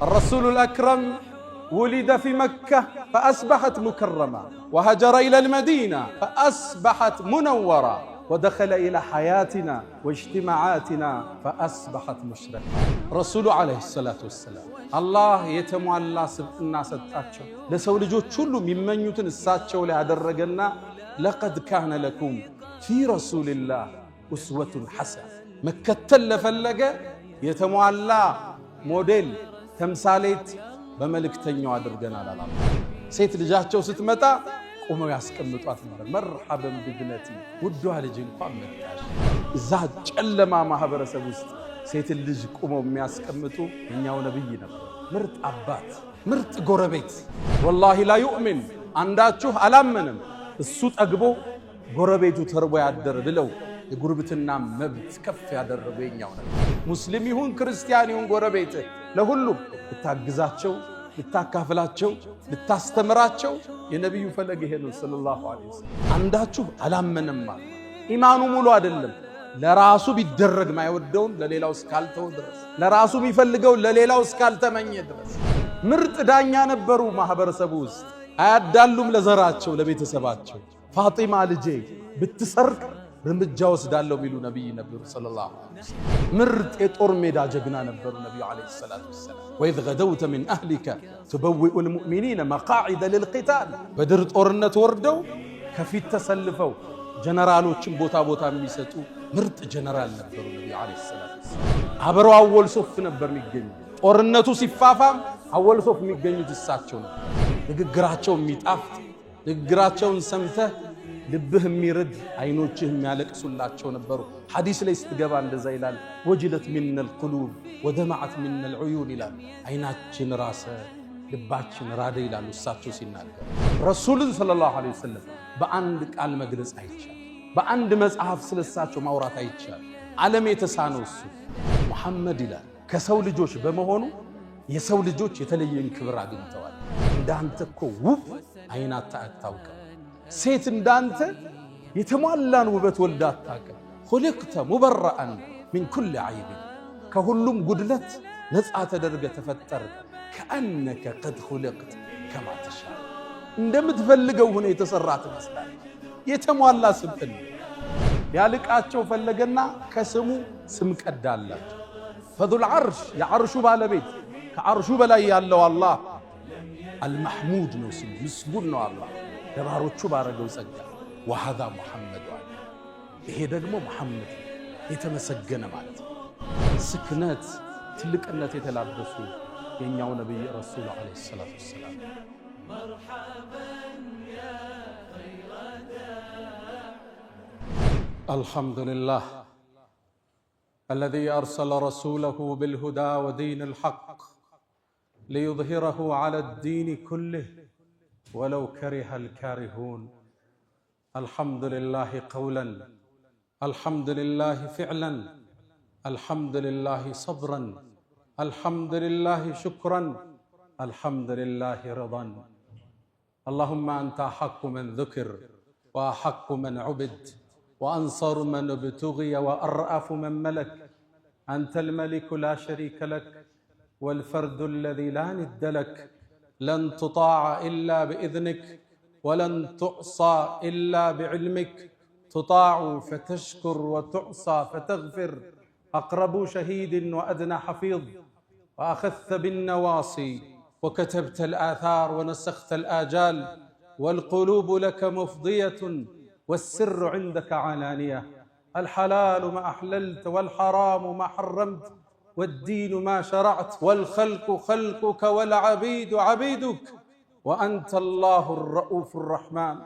الرسول الأكرم ولد في مكة فأصبحت مكرمة، وهجر إلى المدينة فأصبحت منورة، ودخل إلى حياتنا واجتماعاتنا فأصبحت مشرقة. رسول عليه الصلاة والسلام الله يتموالى الناس التاتشو لسو لجوች ሁሉ የሚመኙትን እሳቸው ላይ ያደረገና لقد كان لكم في رسول الله أسوة حسنة መከተል ለፈለገ የተሟላ ሞዴል ተምሳሌት በመልእክተኛው አድርገናል አላህ። ሴት ልጃቸው ስትመጣ ቆመው ያስቀምጧት ነበር። መርሐበን ቢብነቲ ውዷ ልጅ እንኳን መጣሽ። እዛ ጨለማ ማህበረሰብ ውስጥ ሴት ልጅ ቆመው የሚያስቀምጡ እኛው ነብይ ነበር። ምርጥ አባት፣ ምርጥ ጎረቤት። ወላሂ ላ ዩእሚን አንዳችሁ አላመንም እሱ ጠግቦ ጎረቤቱ ተርቦ ያደረ ብለው የጉርብትና መብት ከፍ ያደረገ የኛው ነብይ። ሙስሊም ይሁን ክርስቲያን ይሁን ጎረቤት ለሁሉም ልታግዛቸው፣ ልታካፍላቸው፣ ልታስተምራቸው የነብዩ ፈለግ ይሄ ነው ሰለላሁ ዐለይሂ ወሰለም። አንዳችሁ አላመነም ማለት ኢማኑ ሙሉ አይደለም። ለራሱ ቢደረግ ማይወደውን ለሌላው እስካልተው ድረስ፣ ለራሱ የሚፈልገው ለሌላው እስካልተመኘ ድረስ ምርጥ ዳኛ ነበሩ ማህበረሰቡ ውስጥ። አያዳሉም ለዘራቸው ለቤተሰባቸው። ፋጢማ ልጄ ብትሰርቅ እርምጃ ወስዳለሁ ሚሉ ነብይ ነበሩ ሰለላሁ ዐለይሂ ወሰለም። ምርጥ የጦር ሜዳ ጀግና ነበሩ ነብዩ ዐለይሂ ሰላቱ ወሰላም። ወኢዝ ገደውተ ሚን አህሊከ ቱበዊኡ ልሙእሚኒነ መቃዒደ ልልቂታል። በድር ጦርነት ወርደው ከፊት ተሰልፈው ጀነራሎችን ቦታ ቦታ የሚሰጡ ምርጥ ጀነራል ነበሩ ነብዩ ዐለይሂ ሰላቱ ወሰላም። አብረው አወል ሶፍ ነበር የሚገኙ። ጦርነቱ ሲፋፋም አወል ሶፍ የሚገኙት እሳቸው ነበር። ንግግራቸው የሚጣፍጥ፣ ንግግራቸውን ሰምተህ ልብህ የሚርድ፣ አይኖችህ የሚያለቅሱላቸው ነበሩ። ሐዲስ ላይ ስትገባ እንደዛ ይላል፣ ወጅለት ሚነል ቁሉብ ወደማዓት ሚነል ዑዩን ይላል። አይናችን ራሰ፣ ልባችን ራደ ይላሉ እሳቸው ሲናገሩ። ረሱልን ሰለላሁ ዐለይሂ ወሰለም በአንድ ቃል መግለጽ አይቻል፣ በአንድ መጽሐፍ ስለሳቸው ማውራት አይቻል። ዓለም የተሳነው እሱ ሙሐመድ ይላል። ከሰው ልጆች በመሆኑ የሰው ልጆች የተለየን ክብር አግኝተዋል። እንዳንተ እኮ ውብ አይናታ አታውቅም። ሴት እንዳንተ የተሟላን ውበት ወልዳ አታውቅም። ኹልቅተ ሙበረአን ሚን ኩል ዐይብ፣ ከሁሉም ጉድለት ነፃ ተደርገ ተፈጠር። ከአነከ ቀድ ኹልቅት ከማ ተሻ፣ እንደምትፈልገው ሆነ የተሰራ ትመስላል። የተሟላ ስብዕና ያልቃቸው ፈለገና ከስሙ ስም ቀዳላቸው። ፈዙል ዐርሽ የዐርሹ ባለቤት ከዐርሹ በላይ ያለው አላህ አልመሕሙድ ነው ስሙ፣ ምስጉን ነው አላህ ለባሮቹ ባረገው ጸጋ። ወሃዛ ሙሐመድ አለ፣ ይሄ ደግሞ ሙሐመድ የተመሰገነ ማለት ነው። ስክነት ትልቅነት የተላበሱ የኛው ነብይ ረሱል ዐለይሂ ሰላቱ ወሰላም። አልሐምዱሊላህ አለዚ አርሰለ ረሱለሁ ቢልሁዳ ወዲኒል ሐቅ ليظهره على الدين كله ولو كره الكارهون. الحمد لله قولا، الحمد لله فعلا، الحمد لله صبرا، الحمد لله شكرا، الحمد لله رضا. اللهم أنت أحق من ذكر وأحق من عبد وأنصر من ابتغي وأرأف من ملك. أنت الملك لا شريك لك والفرد الذي لا ند لك. لن تطاع إلا بإذنك ولن تعصى إلا بعلمك. تطاع فتشكر وتعصى فتغفر. أقرب شهيد وأدنى حفيظ. وأخذت بالنواصي وكتبت الآثار ونسخت الآجال. والقلوب لك مفضية والسر عندك علانية. الحلال ما أحللت والحرام ما حرمت والدين ما شرعت والخلق خلقك والعبيد عبيدك. وأنت الله الرؤوف الرحمن.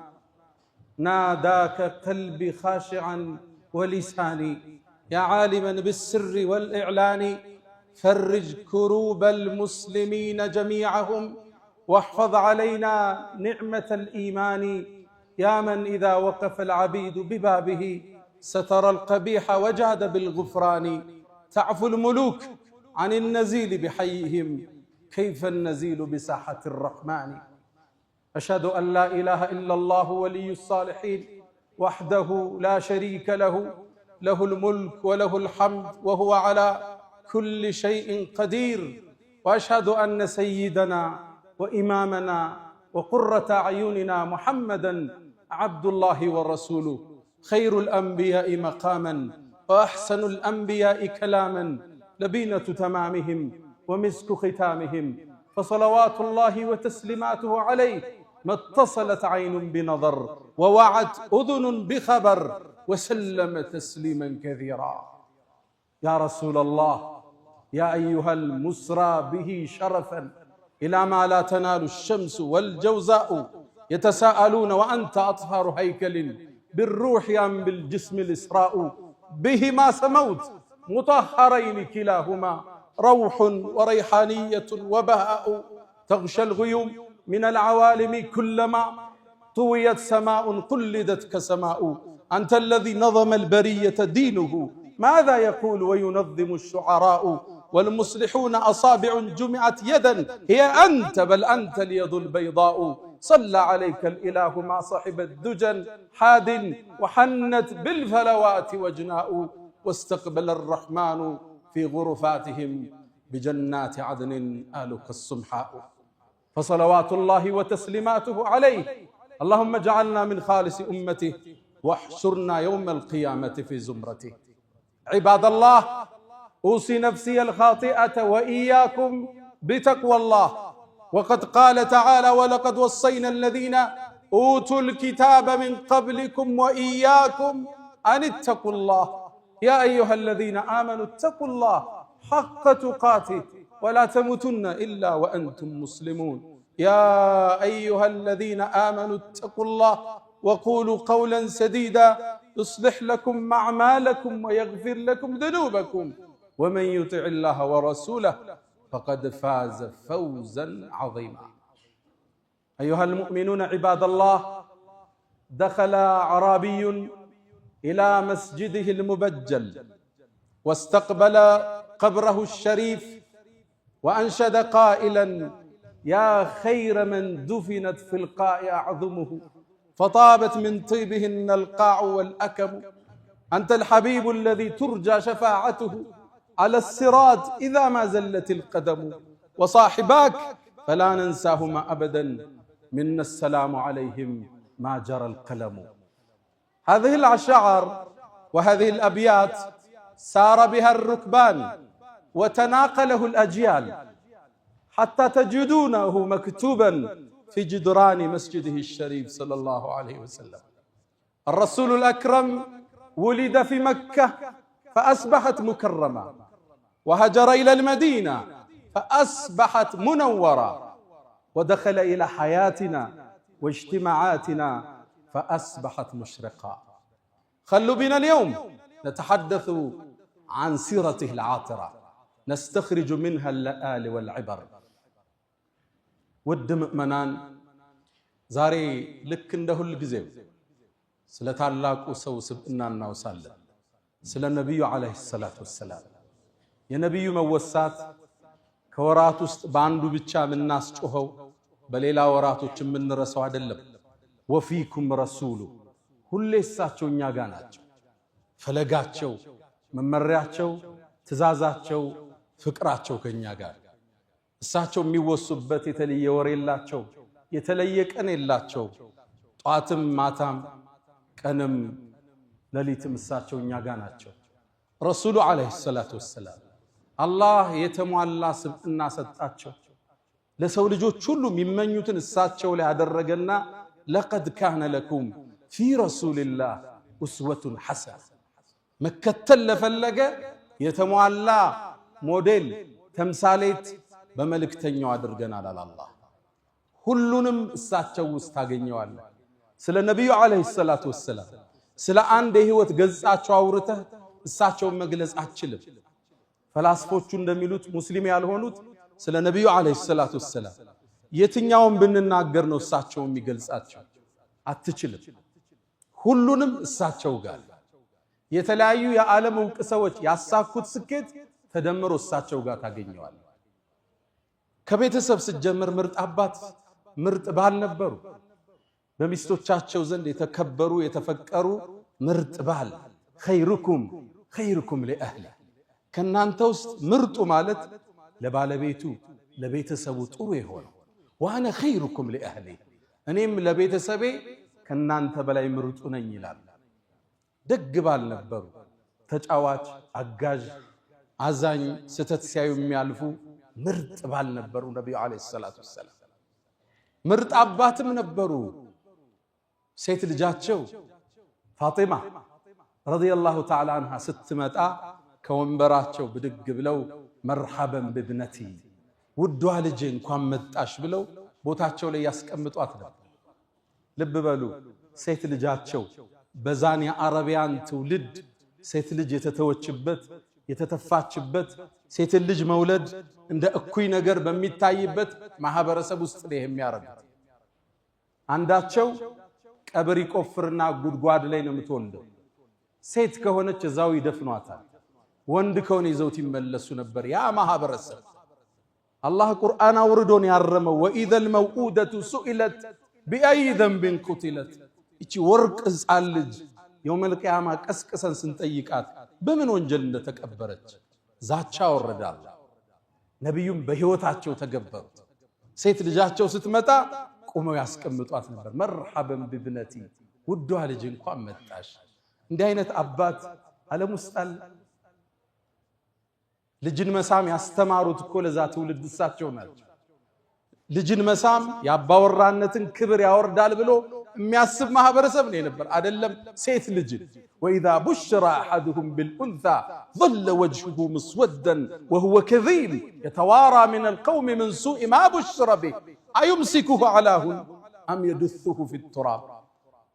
ناداك قلبي خاشعا ولساني يا عالما بالسر والإعلان. فرج كروب المسلمين جميعهم واحفظ علينا نعمة الإيمان. يا من إذا وقف العبيد ببابه ستر القبيح وجاد بالغفران. تعفو الملوك عن النزيل بحيهم كيف النزيل بساحة الرحمن. أشهد أن لا إله إلا الله ولي الصالحين وحده لا شريك له. له الملك وله الحمد وهو على كل شيء قدير. وأشهد أن سيدنا وإمامنا وقرة أعيننا محمدًا عبد الله ورسوله، خير الأنبياء مقامًا وأحسن الأنبياء كلامًا، لبينة تمامهم ومسك ختامهم، فصلوات الله وتسليماته عليه ما اتصلت عين بنظر ووعت أذن بخبر، وسلم تسليما كثيرا. يا رسول الله، يا أيها المسرى به شرفا إلى ما لا تنال الشمس والجوزاء، يتساءلون وأنت أطهر هيكل بالروح أم بالجسم الإسراء، بهما سموت مطهرين كلاهما، روح وريحانية وبهاء، تغشى الغيوم من العوالم كلما طويت سماء قلدت كسماء، أنت الذي نظم البرية دينه، ماذا يقول وينظم الشعراء، والمصلحون أصابع جمعت يدا هي أنت، بل أنت اليد البيضاء، صلى عليك الإله ما صحب الدجن حاد، وحنت بالفلوات وجناء، واستقبل الرحمن في غرفاتهم بجنات عدن آلك السمحاء، فصلوات الله وتسليماته عليه. اللهم اجعلنا من خالص أمته واحشرنا يوم القيامة في زمرته. عباد الله، أوصي نفسي الخاطئة وإياكم بتقوى الله، وقد قال تعالى: ولقد وصينا الذين أوتوا الكتاب من قبلكم وإياكم أن اتقوا الله، يا أيها الذين آمنوا اتقوا الله حق تقاته ولا تموتن إلا وأنتم مسلمون. يا أيها الذين آمنوا اتقوا الله وقولوا قولا سديدا يصلح لكم أعمالكم ويغفر لكم ذنوبكم، ومن يطع الله ورسوله فقد فاز فوزا عظيما. أيها المؤمنون عباد الله، دخل أعرابي إلى مسجده المبجل واستقبل قبره الشريف وأنشد قائلا: يا خير من دفنت في القاع أعظمه، فطابت من طيبهن القاع والأكم، أنت الحبيب الذي ترجى شفاعته على الصراط إذا ما زلت القدم، وصاحباك فلا ننساهما أبدا، منا السلام عليهم ما جرى القلم. هذه الأشعار وهذه الأبيات سار بها الركبان وتناقله الأجيال، حتى تجدونه مكتوبا في جدران مسجده الشريف صلى الله عليه وسلم. الرسول الأكرم ولد في مكة فأصبحت مكرمة، وهجر إلى المدينة فأصبحت منورة، ودخل إلى حياتنا واجتماعاتنا فأصبحت مشرقة. خلوا بنا اليوم نتحدث عن سيرته العاطرة، نستخرج منها اللآل والعبر. ود مؤمنان، زاري لك انده الجزيو سلطة الله قصو سبقنا النوسال سلا النبي عليه الصلاة والسلام. يا نبي موسات كورات باندو بيتشا من الناس تشوهو بليلا وراتو من رسو عدلب، وفيكم رسوله كل ساتشو نياغاناتشو فلقاتشو ممرياتشو تزازاتشو فكراتشو كنياغان እሳቸው የሚወሱበት የተለየ ወሬ የላቸው፣ የተለየ ቀን የላቸው። ጧትም ማታም ቀንም ሌሊትም እሳቸው እኛ ጋር ናቸው። ረሱሉ አለይሂ ሰላቱ ወሰላም አላህ የተሟላ ስብዕና ሰጣቸው። ለሰው ልጆች ሁሉ የሚመኙትን እሳቸው ላይ ያደረገና ለቀድ ካነ ለኩም ፊ ረሱልላህ ኡስወቱን ሐሰና፣ መከተል ለፈለገ የተሟላ ሞዴል ተምሳሌት በመልእክተኛው አድርገናል አላህ። ሁሉንም እሳቸው ውስጥ ታገኘዋለህ። ስለ ነብዩ አለይሂ ሰላቱ ወሰላም ስለ አንድ የህይወት ገጻቸው አውርተህ እሳቸውን መግለጽ አትችልም። ፈላስፎቹ እንደሚሉት ሙስሊም ያልሆኑት ስለ ነብዩ አለይሂ ሰላቱ ወሰላም የትኛውን ብንናገር ነው እሳቸውን የሚገልጻቸው? አትችልም። ሁሉንም እሳቸው ጋር የተለያዩ የዓለም ዕውቅ ሰዎች ያሳኩት ስኬት ተደምሮ እሳቸው ጋር ታገኘዋለህ። ከቤተሰብ ስትጀምር ምርጥ አባት ምርጥ ባል ነበሩ። በሚስቶቻቸው ዘንድ የተከበሩ የተፈቀሩ ምርጥ ባል። ኸይሩኩም ኸይሩኩም ለአህሊ፣ ከናንተ ውስጥ ምርጡ ማለት ለባለቤቱ ለቤተሰቡ ጥሩ የሆነው ወአነ ኸይሩኩም ሊአህሊ እኔም ለቤተሰቤ ከናንተ በላይ ምርጡ ነኝ ይላል። ደግ ባል ነበሩ። ተጫዋች፣ አጋዥ፣ አዛኝ፣ ስተት ሲያዩ የሚያልፉ ምርጥ ባል ነበሩ ነብዩ አለይሂ ሰላቱ ወሰለም። ምርጥ አባትም ነበሩ። ሴት ልጃቸው ፋጢማ ረዲየላሁ ተዓላ አንሃ ስትመጣ ከወንበራቸው ብድግ ብለው መርሐበን ብብነቲ ውዷ ልጄ እንኳን መጣሽ ብለው ቦታቸው ላይ ያስቀምጧት ነበር። ልብ በሉ ሴት ልጃቸው በዛን የአረቢያን ትውልድ ሴት ልጅ የተተወችበት የተተፋችበት ሴት ልጅ መውለድ እንደ እኩይ ነገር በሚታይበት ማህበረሰብ ውስጥ ነው የሚያረጉት። አንዳቸው ቀብር ይቆፍርና ጉድጓድ ላይ ነው የምትወልደው። ሴት ከሆነች እዛው ይደፍኗታል። ወንድ ከሆነ ይዘውት ይመለሱ ነበር ያ ማህበረሰብ። አላህ ቁርአን አውርዶን ያረመው ወኢዘል መውኡደቱ ሱኢለት ቢአይ ዘንብን ቁትለት። እቺ ወርቅ ሕፃን ልጅ የውመል ቂያማ ቀስቅሰን ስንጠይቃት በምን ወንጀል እንደተቀበረች ዛቻ ወረዳል። ነብዩም በህይወታቸው ተገበሩት። ሴት ልጃቸው ስትመጣ ቆመው ያስቀምጧት ነበር። መርሐበን ብብነቲ ውዷ ልጅ እንኳን መጣሽ። እንዲህ አይነት አባት ዓለም ውስጥ አለ? ልጅን መሳም ያስተማሩት እኮ ለዛ ትውልድ እሳቸው ናቸው። ልጅን መሳም የአባወራነትን ክብር ያወርዳል ብሎ የሚያስብ ማህበረሰብ ነው የነበር። አይደለም ሴት ልጅን ወኢዛ ቡሽራ አሐዱሁም ቢልኡንሳ ظل وجهه مسودا وهو كظيم يتوارى من القوم من سوء ما بشر به أيمسكه على هون أم يدثه في التراب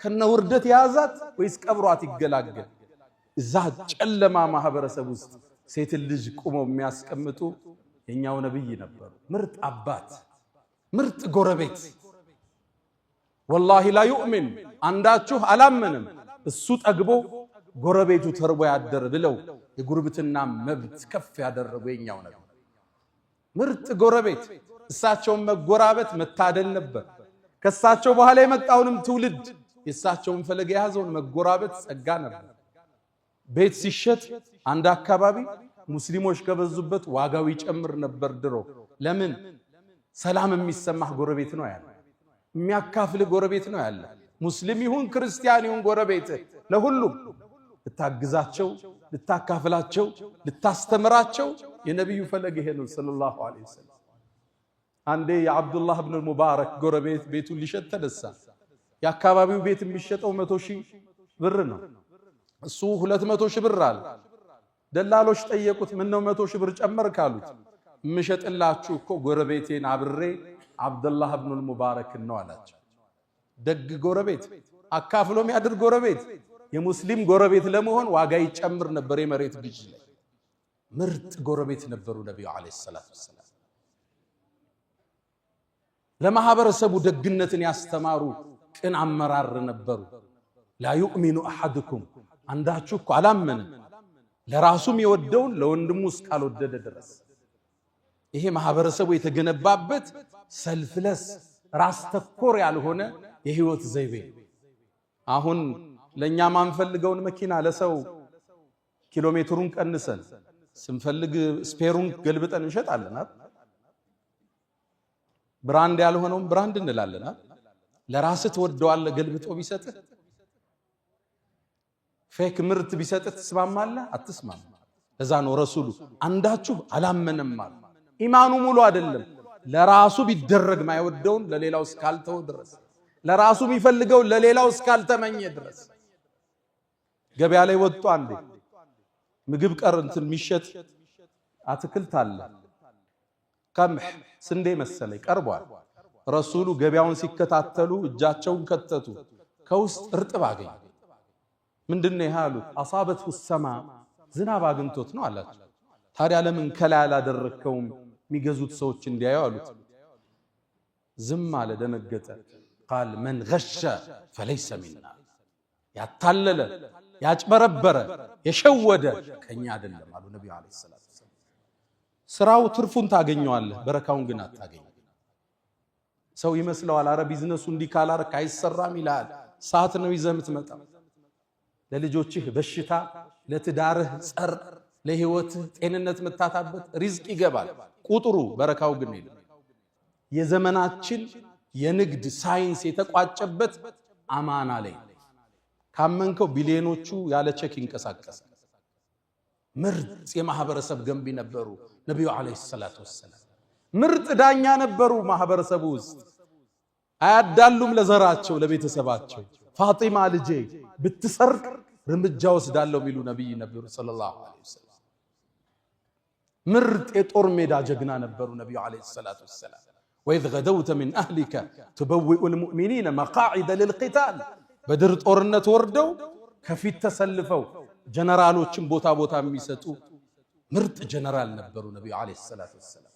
ከነ ውርደት ያዛት ወይስ ቀብሯት ይገላገል? እዛ ጨለማ ማህበረሰብ ውስጥ ሴት ልጅ ቆመው የሚያስቀምጡ የኛው ነብይ ነበሩ። ምርጥ አባት፣ ምርጥ ጎረቤት። ወላሂ ላ ዩእሚን አንዳችሁ አላመንም እሱ ጠግቦ ጎረቤቱ ተርቦ ያደረ ብለው የጉርብትና መብት ከፍ ያደረጉ የኛው ነብይ ምርጥ ጎረቤት። እሳቸውን መጎራበት መታደል ነበር። ከሳቸው በኋላ የመጣውንም ትውልድ የሳቸውን ፈለግ የያዘውን መጎራበት ጸጋ ነበር። ቤት ሲሸጥ አንድ አካባቢ ሙስሊሞች ከበዙበት ዋጋው ይጨምር ነበር ድሮ። ለምን? ሰላም የሚሰማህ ጎረቤት ነው ያለ፣ የሚያካፍል ጎረቤት ነው ያለ። ሙስሊም ይሁን ክርስቲያን ይሁን ጎረቤት ለሁሉም ልታግዛቸው፣ ልታካፍላቸው፣ ልታስተምራቸው የነብዩ ፈለግ ይሄ ነው ሰለላሁ ዐለይሂ ወሰለም። አንዴ የአብዱላህ ኢብኑ ሙባረክ ጎረቤት ቤቱን ሊሸጥ ተነሳ። የአካባቢው ቤት የሚሸጠው 100,000 ብር ነው። እሱ 200,000 ብር አለ። ደላሎች ጠየቁት፣ ምን ነው 100,000 ብር ጨመርክ አሉት። የምሸጥላችሁ እኮ ጎረቤቴን አብሬ አብዱላህ ኢብኑ ሙባረክ ነው አላቸው። ደግ ጎረቤት፣ አካፍሎ የሚያድር ጎረቤት። የሙስሊም ጎረቤት ለመሆን ዋጋ ይጨምር ነበር የመሬት ግዥ ላይ። ምርጥ ጎረቤት ነበሩ ነብዩ አለይሂ ሰላቱ ወሰላም። ለማህበረሰቡ ደግነትን ያስተማሩ ቅን አመራር ነበሩ። ላ ዩእሚኑ አሐዱኩም አንዳችሁ እኮ አላመንም ለራሱም የወደውን ለወንድሙ እስካልወደደ ድረስ። ይሄ ማህበረሰቡ የተገነባበት ሰልፍለስ ራስ ተኮር ያልሆነ የህይወት ዘይቤ። አሁን ለኛ ማንፈልገውን መኪና ለሰው ኪሎሜትሩን ቀንሰን ስንፈልግ ስፔሩን ገልብጠን እንሸጣለን። ብራንድ ያልሆነውን ብራንድ እንላለን። ለራስህ ትወደዋለህ ገልብጦ ቢሰጥህ። ፌክ ምርት ቢሰጥህ ትስማማለህ? አትስማማ። ለዛ ነው ረሱሉ አንዳችሁ አላመነም አሉ። ኢማኑ ሙሉ አይደለም ለራሱ ቢደረግ ማይወደውን ለሌላው እስካልተው ድረስ፣ ለራሱ የሚፈልገው ለሌላው እስካልተመኘ ድረስ። ገበያ ላይ ወጡ አንዴ ምግብ ቀርንትን የሚሸጥ አትክልት አለ። ቀምህ ስንዴ መሰለኝ ቀርቧል። ረሱሉ ገበያውን ሲከታተሉ እጃቸውን ከተቱ። ከውስጥ እርጥብ አገኙ። ምንድነው ይሄ አሉት። አሳበቱ ሰማ ዝናብ አግኝቶት ነው አላቸው። ታዲያ ለምን ከላይ አላደረከውም የሚገዙት ሰዎች እንዲያዩ አሉት። ዝም አለ፣ ደነገጠ። ቃል መን ገሸ ፈለይሰ ሚና ያታለለ ያጭበረበረ የሸወደ ከኛ አይደለም አሉ ነብዩ አለይሂ ሰላቱ ወሰለም። ስራው ትርፉን ታገኘዋለህ፣ በረካውን ግን አታገኝ። ሰው ይመስለዋል አረ ቢዝነሱ እንዲህ ካላረክ አይሰራም ይላል። ሰዓት ነው ይዘህ የምትመጣው። ለልጆችህ በሽታ፣ ለትዳርህ ጸር፣ ለህይወትህ ጤንነት መታታበት ሪዝቅ ይገባል። ቁጥሩ በረካው ግን የለም። የዘመናችን የንግድ ሳይንስ የተቋጨበት አማና ላይ ካመንከው ቢሊዮኖቹ ያለ ቼክ ይንቀሳቀሳል። ምርጥ የማህበረሰብ ገንቢ ነበሩ ነብዩ አለይሂ ሰላቱ ወሰለም። ምርጥ ዳኛ ነበሩ ማህበረሰቡ ውስጥ። አያዳሉም ለዘራቸው ለቤተሰባቸው። ፋጢማ ልጄ ብትሰርቅ እርምጃ ወስዳለሁ ሚሉ ነብይ ነበሩ ሰለላሁ ዐለይሂ ወሰለም። ምርጥ የጦር ሜዳ ጀግና ነበሩ ነብዩ አለይሂ ሰላቱ ወሰለም። ወኢዝ ገደውተ ሚን አህሊከ ቱበዊኡ ልሙእሚኒነ መቃዒደ ልልቂታል። በድር ጦርነት ወርደው ከፊት ተሰልፈው ጀነራሎችን ቦታ ቦታ የሚሰጡ ምርጥ ጀነራል ነበሩ ነብዩ አለይሂ ሰላቱ ወሰለም።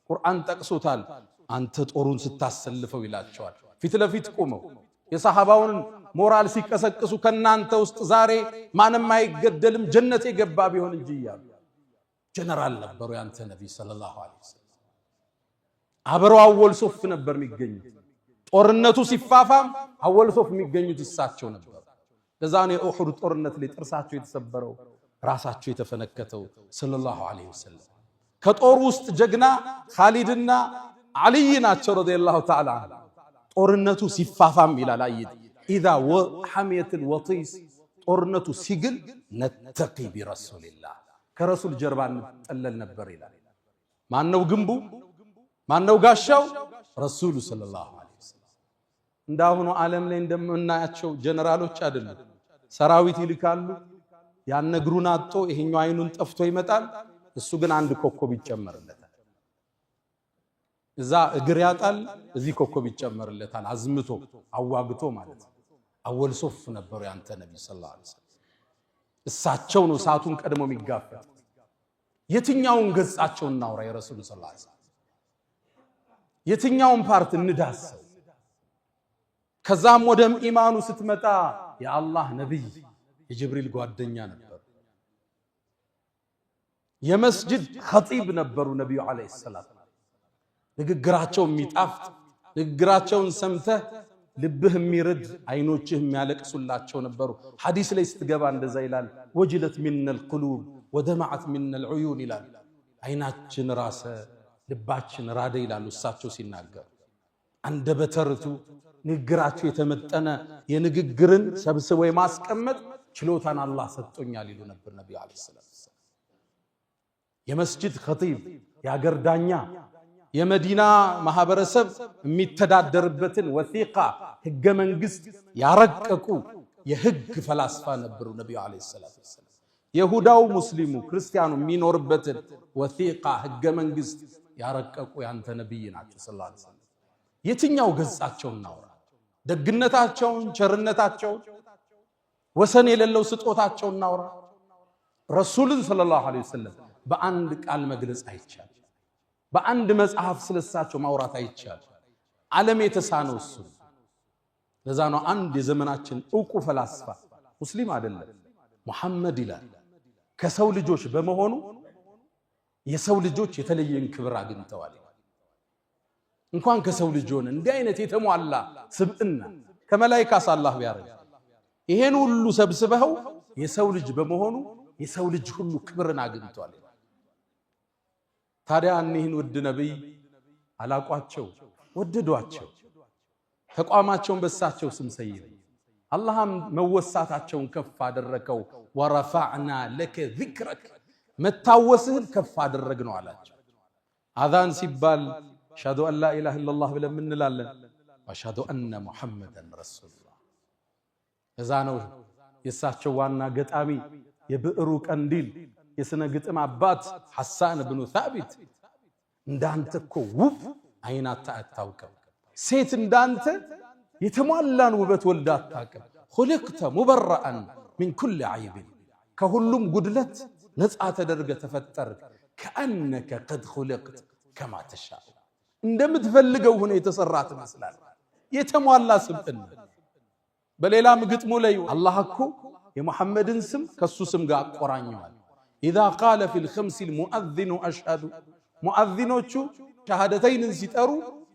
ቁርአን ጠቅሶታል። አንተ ጦሩን ስታሰልፈው ይላቸዋል። ፊት ለፊት ቆመው የሰሃባውን ሞራል ሲቀሰቅሱ ከናንተ ውስጥ ዛሬ ማንም አይገደልም ጀነት የገባ ቢሆን እንጂ ይያሉ ጀነራል ነበሩ ያንተ ነብይ ሰለላሁ ዐለይሂ ወሰለም። አብረው አወል ሶፍ ነበር የሚገኙት። ጦርነቱ ሲፋፋም አወል ሶፍ የሚገኙት እሳቸው ነበር። ለዛ ነው የኡሁድ ጦርነት ላይ ጥርሳቸው የተሰበረው ራሳቸው የተፈነከተው ሰለላሁ ዐለይሂ ወሰለም። ከጦር ውስጥ ጀግና ኻሊድና አልይ ናቸው ረዲየላሁ ተዓላ ዐንሁ። ጦርነቱ ሲፋፋም ይላል አይድ ኢዛ ሐሚየቱል ወጢስ ጦርነቱ ሲግል ነተቂ ቢረሱልላህ ከረሱል ጀርባ እንጠለል ነበር ይላል። ማነው ግንቡ? ማነው ጋሻው? ረሱሉ ሰለላሁ ዐለይሂ ወሰለም። እንዳሁኑ ዓለም ላይ እንደምናያቸው ጀነራሎች አይደሉም። ሰራዊት ይልካሉ። ያን እግሩን አጥቶ ይሄኛው አይኑን ጠፍቶ ይመጣል። እሱ ግን አንድ ኮከብ ይጨመርለታል። እዛ እግር ያጣል፣ እዚህ ኮከብ ይጨመርለታል። አዝምቶ አዋግቶ ማለት ነው። አወል ሶፍ ነበሩ ያንተ ነብይ ሰለላሁ ዐለይሂ ወሰለም። እሳቸው ነው ሰዓቱን ቀድሞ የሚጋፈጥ። የትኛውን ገጻቸውን እናውራ የረሱል ሰለላሁ ዐለይሂ ወሰለም? የትኛውን ፓርት እንዳሰው? ከዛም ወደ ኢማኑ ስትመጣ የአላህ ነብይ የጅብሪል ጓደኛ ነበሩ። የመስጂድ ኸጢብ ነበሩ ነብዩ አለይሂ ሰላም። ንግግራቸው የሚጣፍጥ ንግግራቸውን ሰምተህ ልብህ የሚርድ አይኖችህ የሚያለቅሱላቸው ነበሩ። ሐዲስ ላይ ስትገባ እንደዛ ይላል። ወጅለት ሚነል ቁሉብ ወደማዓት ሚነል ዑዩን ይላል። አይናችን ራሰ ልባችን ራደ ይላሉ እሳቸው ሲናገሩ። አንደበተ ርቱዕ ንግግራቸው የተመጠነ የንግግርን ሰብስቦ የማስቀመጥ ችሎታን አላህ ሰጥቶኛል ይሉ ነበር ነብዩ አለይሂ ሰላም። የመስጂድ ኸጢብ የአገር ዳኛ የመዲና ማህበረሰብ የሚተዳደርበትን ወሲቃ ህገ መንግስት ያረቀቁ የህግ ፈላስፋ ነበሩ ነብዩ አለይሂ ሰላቱ ወሰለም። ይሁዳው ሙስሊሙ ክርስቲያኑ የሚኖርበትን ወሲቃ ህገ መንግስት ያረቀቁ ያንተ ነብይ ናቸው ሰለላሁ ዐለይሂ ወሰለም። የትኛው ገጻቸውን እናውራ? ደግነታቸውን፣ ቸርነታቸውን፣ ወሰን የሌለው ስጦታቸውን እናውራ? ረሱልን ሰለላሁ ዐለይሂ ወሰለም በአንድ ቃል መግለጽ አይቻልም። በአንድ መጽሐፍ ስለሳቸው ማውራት አይቻልም። ዓለም የተሳነው እሱ። ለዛ ነው አንድ የዘመናችን ዕውቁ ፈላስፋ ሙስሊም አይደለም ሙሐመድ ይላል። ከሰው ልጆች በመሆኑ የሰው ልጆች የተለየን ክብር አግኝተዋል። እንኳን ከሰው ልጅ ሆነ እንዲህ አይነት የተሟላ ስብዕና ከመላእክት አላህ ቢያረግ ይሄን ሁሉ ሰብስበው የሰው ልጅ በመሆኑ የሰው ልጅ ሁሉ ክብርን አግኝቷል። ታዲያ እኒህን ውድ ነብይ አላቋቸው፣ ወደዷቸው፣ ተቋማቸውን በሳቸው ስም ሰየሙ። አላህም መወሳታቸውን ከፍ አደረከው። ወረፋዕና ለከ ዚክረክ መታወስህን ከፍ አደረግ ነው አላቸው። አዛን ሲባል አሽሀዱ አን ላ ኢላሃ ኢለላህ ብለን እንላለን። ወአሽሀዱ አነ ሙሐመደን ረሱሉላህ። እዛ ነው የእሳቸው ዋና ገጣሚ የብዕሩ ቀንዲል የስነ ግጥም አባት ሐሳን ብኑ ታቢት እንዳንተ እኮ ውብ አይናታ አታውቅም፣ ሴት እንዳንተ የተሟላን ውበት ወልዳ አታውቅም። ኹልቅተ ሙበረአን ሚን ኩል ዐይብ ከሁሉም ጉድለት ነፃ ተደርገ ተፈጠርክ። ከአነከ ቀድ ኹልቅት ከማ ተሻእ እንደምትፈልገው ሆነ የተሰራ ትመስላል። የተሟላ ስብዕና። በሌላም ግጥሙ ላይ አላህ እኮ የሙሐመድን ስም ከሱ ስም ጋር አቆራኘዋል። ኢዛ ቃለ ፊል ኸምሲል ሙአዚኑ አሽሀዱ ሙአዚኖቹ ሸሃደተይንን ሲጠሩ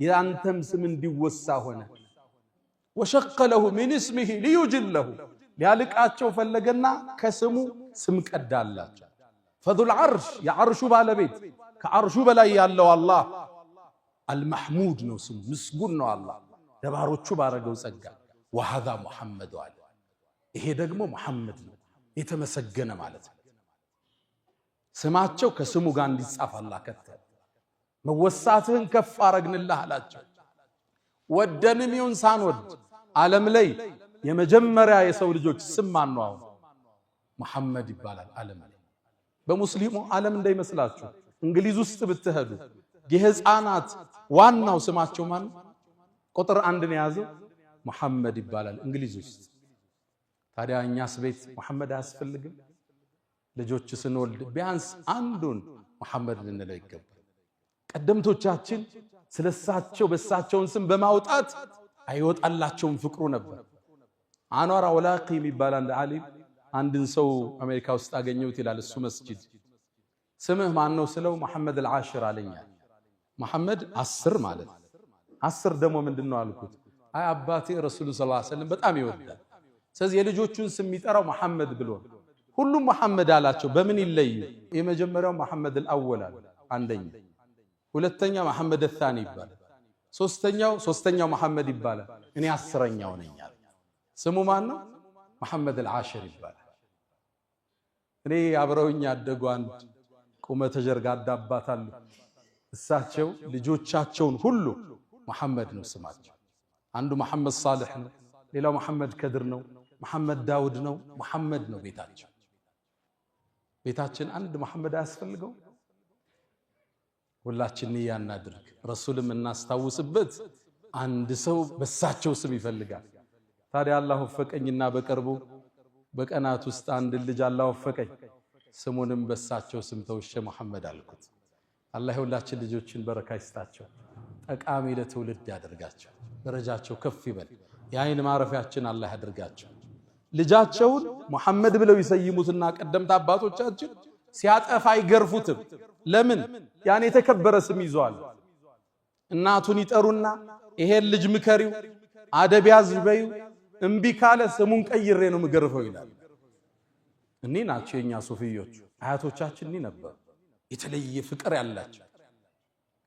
የአንተም ስም እንዲወሳ ሆነ። ወሸቀ ለሁ ሚን እስሚሂ ሊዩጅለሁ ሊያልቃቸው ፈለገና ከስሙ ስም ቀዳላቸው። ፈዙል ዐርሽ የዐርሹ ባለቤት ከአርሹ በላይ ያለው አላህ አልመሕሙድ ነው ስሙ፣ ምስጉን ነው አላህ ለባሮቹ ባረገው ጸጋ። ወሃዛ ሙሐመድ አለ ይሄ ደግሞ ሙሐመድ ነው የተመሰገነ ማለት ነው። ስማቸው ከስሙ ጋር እንዲጻፍ አላህ ከተለ። መወሳትህን ከፍ አረግንልህ አላቸው። ወደንም ይሁን ሳንወድ ዓለም ላይ የመጀመሪያ የሰው ልጆች ስም ማን ነው? አሁን ሙሐመድ ይባላል ዓለም ላይ። በሙስሊሙ ዓለም እንዳይመስላችሁ እንግሊዝ ውስጥ ብትሄዱ የህፃናት ዋናው ስማቸው ማን ቁጥር 1 ነው የያዘው? ሙሐመድ ይባላል እንግሊዝ ውስጥ። ታዲያ እኛስ ቤት ሙሐመድ አያስፈልግም? ልጆች ስንወልድ ቢያንስ አንዱን ሙሐመድ ልንለው ይገባል። ቀደምቶቻችን ስለሳቸው በሳቸውን ስም በማውጣት አይወጣላቸውም ፍቅሩ ነበር። አንዋር አውላቂ የሚባል አንድ ዓሊም አንድን ሰው አሜሪካ ውስጥ አገኘሁት ይላል። እሱ መስጂድ ስምህ ማን ነው ስለው መሐመድ አልዓሽር አለኛል። መሐመድ 10 ማለት 10 ደግሞ ምንድነው አልኩት። አይ አባቴ ረሱል ሰለላሁ ዐለይሂ ወሰለም በጣም ይወዳል፣ ስለዚህ የልጆቹን ስም የሚጠራው መሐመድ ብሎ ሁሉም መሐመድ አላቸው። በምን ይለዩ? የመጀመሪያው መሐመድ አልአወል አለ አንደኛ፣ ሁለተኛ መሐመድ الثاني ይባላል፣ ሶስተኛው መሐመድ ይባላል። እኔ 10ኛው ነኝ አለ። ስሙ ማን ነው? መሐመድ አልዓሽር ይባላል። እኔ አብረውኝ ያደጉ አንድ ቁመተ ጀርጋዳ አባት አሉ። እሳቸው ልጆቻቸውን ሁሉ መሐመድ ነው ስማቸው። አንዱ መሐመድ ሳልሕ ነው፣ ሌላው መሐመድ ከድር ነው፣ መሐመድ ዳውድ ነው፣ መሐመድ ነው ቤታቸው። ቤታችን አንድ መሐመድ አያስፈልገው? ሁላችን ንያ እናድርግ፣ ረሱልም እናስታውስበት። አንድ ሰው በሳቸው ስም ይፈልጋል። ታዲያ አላህ ወፈቀኝና በቅርቡ በቀናት ውስጥ አንድ ልጅ አላህ ወፈቀኝ። ስሙንም በሳቸው ስም ተውሼ መሐመድ አልኩት። አላህ የሁላችን ልጆችን በረካ ይስጣቸው፣ ጠቃሚ ለትውልድ ያደርጋቸው፣ ደረጃቸው ከፍ ይበል፣ የአይን ማረፊያችን አላህ ያደርጋቸው። ልጃቸውን መሐመድ ብለው ይሰይሙትና ቀደምት አባቶቻችን ሲያጠፋ አይገርፉትም። ለምን? ያን የተከበረ ስም ይዟል። እናቱን ይጠሩና ይሄን ልጅ ምከሪው፣ አደብ ያዝ በዩ፣ እምቢ ካለ ስሙን ቀይሬ ነው ምገርፈው ይላል። እኔ ናቸው የኛ ሱፊዮች አያቶቻችን እኔ ነበሩ። የተለየ ፍቅር ያላቸው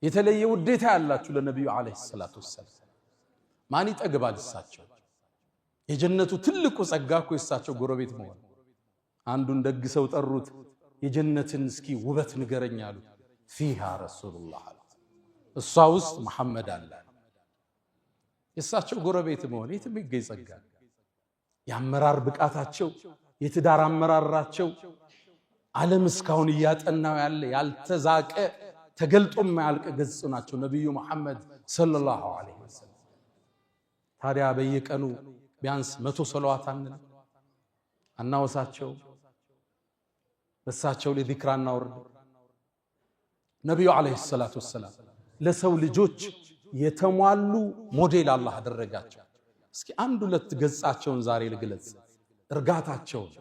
የተለየ ውዴታ ያላቸው ለነብዩ አለይሂ ሰላቱ ወሰለም። ማን ይጠግባል እሳቸው? የጀነቱ ትልቁ ጸጋ እኮ እሳቸው ጎረቤት መሆን። አንዱን ደግ ሰው ጠሩት፣ የጀነትን እስኪ ውበት ንገረኝ አሉት። ፊሃ ረሱሉላህ አለ፣ እሷ ውስጥ መሐመድ አለ። የእሳቸው ጎረቤት መሆን የትም ይገኝ ጸጋ። የአመራር ብቃታቸው፣ የትዳር አመራራቸው ዓለም እስካሁን እያጠናው ያለ ያልተዛቀ ተገልጦ የማያልቅ ገጽ ናቸው ነብዩ መሐመድ ሰለላሁ ዐለይሂ ወሰለም። ታዲያ በየቀኑ ቢያንስ 100 ሰለዋት አናወሳቸው፣ በሳቸው ላይ ዚክር እናወርድ። ነብዩ ዐለይሂ ሰላቱ ወሰላም ለሰው ልጆች የተሟሉ ሞዴል አላህ አደረጋቸው። እስኪ አንድ ሁለት ገጻቸውን ዛሬ ልግለጽ። እርጋታቸውን፣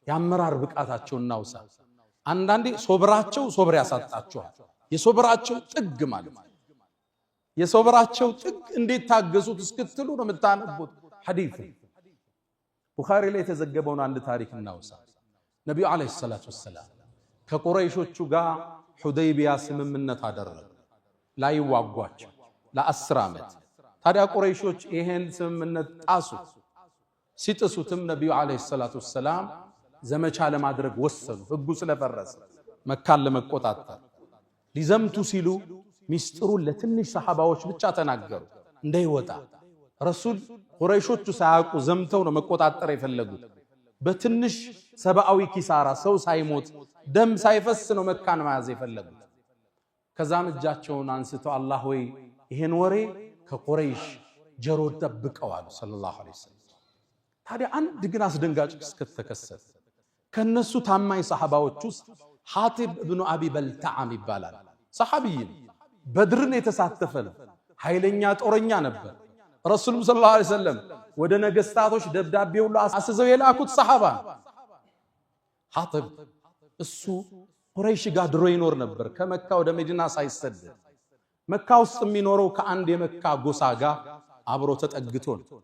የአመራር ብቃታቸውን እናውሳ። አንዳንዴ ሶብራቸው ሶብር ያሳጣቸዋል። የሶብራቸው ጥግ ማለት የሶብራቸው ጥግ እንዴት ታገሱት እስክትሉ ነው የምታነቡት ሐዲስ። ቡኻሪ ላይ የተዘገበውን አንድ ታሪክ እናውሳ። ነብዩ አለይሂ ሰላቱ ወሰላም ከቁረይሾቹ ጋር ሁደይቢያ ስምምነት አደረጉ ላይዋጓቸው ለ10 ዓመት። ታዲያ ቁረይሾች ይሄን ስምምነት ጣሱ። ሲጥሱትም ነብዩ አለይሂ ሰላቱ ወሰላም ዘመቻ ለማድረግ ወሰኑ። ህጉ ስለፈረሰ መካን ለመቆጣጠር ሊዘምቱ ሲሉ ሚስጥሩን ለትንሽ ሰሃባዎች ብቻ ተናገሩ እንዳይወጣ። ረሱል ቁረይሾቹ ሳያውቁ ዘምተው ነው መቆጣጠር የፈለጉት። በትንሽ ሰብአዊ ኪሳራ ሰው ሳይሞት ደም ሳይፈስ ነው መካን መያዝ የፈለጉት። ከዛም እጃቸውን አንስተው አላህ ወይ ይሄን ወሬ ከቁረይሽ ጀሮ ጠብቀው አሉ ሰለላሁ ዐለይሂ ወሰለም። ታዲያ አንድ ግን አስደንጋጭ ክስተት ተከሰተ። ከነሱ ታማኝ ሰሃባዎች ውስጥ ሐቲብ ኢብኑ አቢ በልተዓም ይባላል። ሰሃቢይ በድርን የተሳተፈ ነው። ኃይለኛ ጦረኛ ነበር። ረሱሉም ሰለላሁ ዐለይሂ ወሰለም ወደ ነገስታቶች ደብዳቤ ሁሉ አስዘው የላኩት ሰሃባ ሐቲብ። እሱ ቁረይሽ ጋር ድሮ ይኖር ነበር ከመካ ወደ መዲና ሳይሰደድ። መካ ውስጥ የሚኖረው ከአንድ የመካ ጎሳ ጋር አብሮ ተጠግቶ ነው።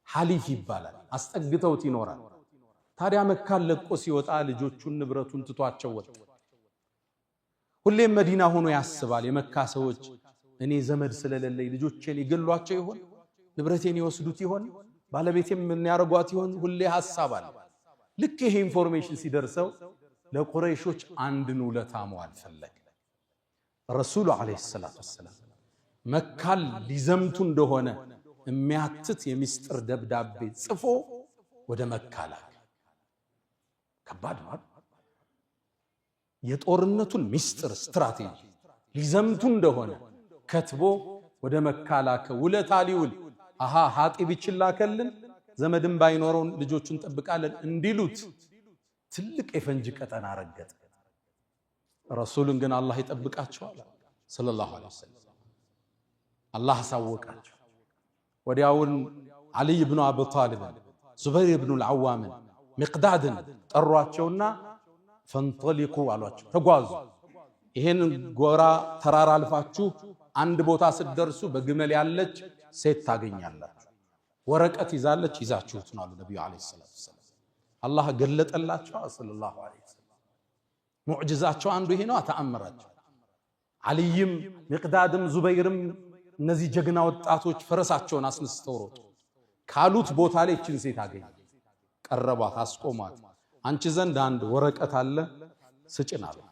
ሐሊፍ ይባላል። አስጠግተውት ይኖራል። ታዲያ መካን ለቆ ሲወጣ ልጆቹን ንብረቱን ትቷቸው ወጣ። ሁሌም መዲና ሆኖ ያስባል። የመካ ሰዎች እኔ ዘመድ ስለሌለኝ ልጆቼን ይገሏቸው ይሆን? ንብረቴን ይወስዱት ይሆን? ባለቤቴም ምን ያረጓት ይሆን? ሁሌ ሐሳብ አለ። ልክ ይሄ ኢንፎርሜሽን ሲደርሰው ለቁረይሾች አንድን ውለታ መዋል ፈለገ። ረሱሉ አለይሂ ሰላቱ ወሰላም መካል ሊዘምቱ እንደሆነ የሚያትት የሚስጥር ደብዳቤ ጽፎ ወደ መካ ላከ። ከባድ ነው። የጦርነቱን ሚስጥር ስትራቴጂ ሊዘምቱ እንደሆነ ከትቦ ወደ መካ ላከ። ውለታ ሊውል ሐጢብ ይችላከልን ዘመድም ባይኖረው ልጆቹን ጠብቃለን እንዲሉት ትልቅ የፈንጅ ቀጠና ረገጠ። ረሱልን ግን አላህ ይጠብቃቸዋል ሰለላሁ ዐለይሂ ወሰለም። አላህ አሳወቃቸው። ወዲያውን ዓሊይ ብኑ አቢ ጣሊብ፣ ዙበይር ብኑ አልዓዋም፣ ሚቅዳድን ጠሯቸውና ፈንጠሊቁ አሏቸው፣ ተጓዙ። ይሄን ጎራ ተራራ አልፋችሁ አንድ ቦታ ስትደርሱ በግመል ያለች ሴት ታገኛላችሁ፣ ወረቀት ይዛለች፣ ይዛችሁት ነው አሉ ነብዩ አለይሂ ሰላቱ ወሰላም። አላህ ገለጠላቸው ሰለላሁ ዐለይሂ ወሰለም። ሙዕጂዛቸው አንዱ ይሄ ነው፣ ተአምራቸው። ዓሊይም ሚቅዳድም ዙበይርም እነዚህ ጀግና ወጣቶች ፈረሳቸውን አስነስተው ሮጡ። ካሉት ቦታ ላይ እችን ሴት አገኙ። ቀረቧት፣ አስቆሟት። አንቺ ዘንድ አንድ ወረቀት አለ ስጭን አሉት።